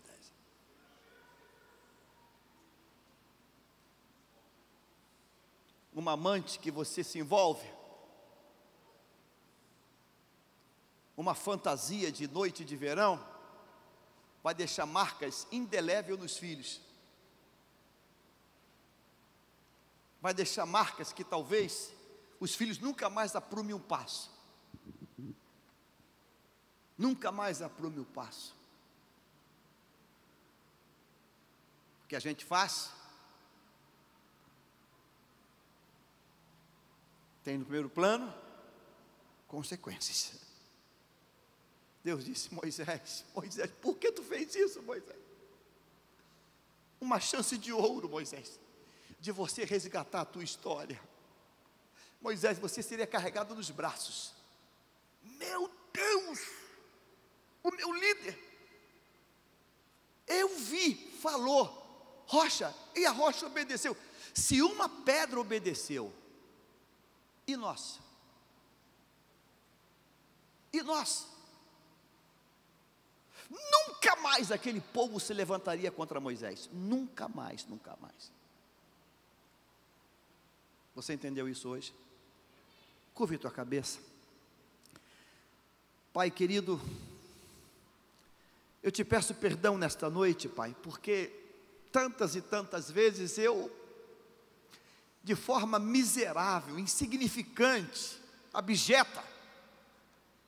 Uma amante que você se envolve, uma fantasia de noite de verão, vai deixar marcas indeléveis nos filhos. Vai deixar marcas que talvez os filhos nunca mais aprumem um passo. Nunca mais aprume o passo. O que a gente faz? Tem no primeiro plano consequências. Deus disse: Moisés, por que tu fez isso, Moisés? Uma chance de ouro, Moisés, de você resgatar a tua história. Moisés, você seria carregado nos braços. Meu Deus, o meu líder, eu vi, falou, rocha, e a rocha obedeceu. Se uma pedra obedeceu, e nós? E nós? Nunca mais aquele povo se levantaria contra Moisés. Nunca mais, nunca mais. Você entendeu isso hoje? Curve tua cabeça. Pai querido, eu te peço perdão nesta noite, Pai, porque tantas e tantas vezes eu, de forma miserável, insignificante, abjeta,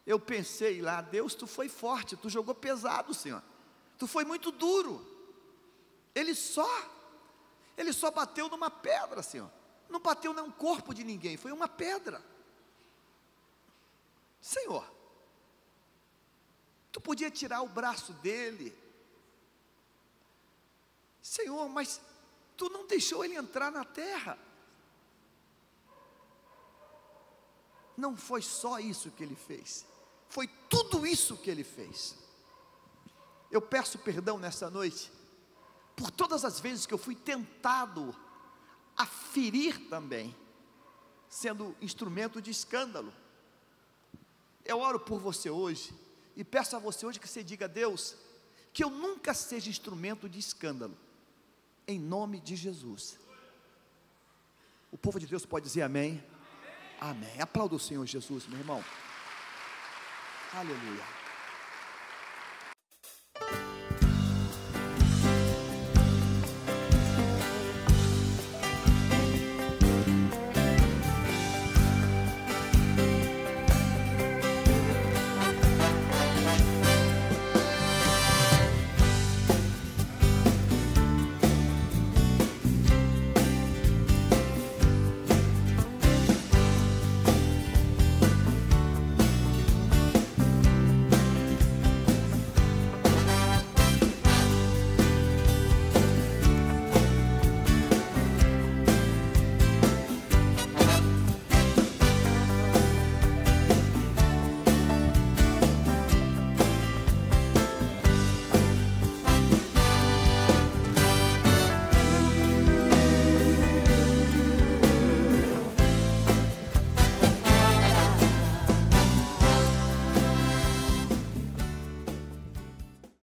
eu pensei lá: Deus, tu foi forte, tu jogou pesado, Senhor, tu foi muito duro. Ele só Ele só bateu numa pedra, Senhor. Não bateu num corpo de ninguém, foi uma pedra. Senhor, tu podia tirar o braço dele, Senhor, mas tu não deixou ele entrar na terra. Não foi só isso que ele fez, foi tudo isso que ele fez. Eu peço perdão nessa noite, por todas as vezes que eu fui tentado a ferir também, sendo instrumento de escândalo. Eu oro por você hoje, e peço a você hoje que você diga a Deus, que eu nunca seja instrumento de escândalo, em nome de Jesus. O povo de Deus pode dizer amém? Amém. Aplauda o Senhor Jesus, meu irmão. Aleluia.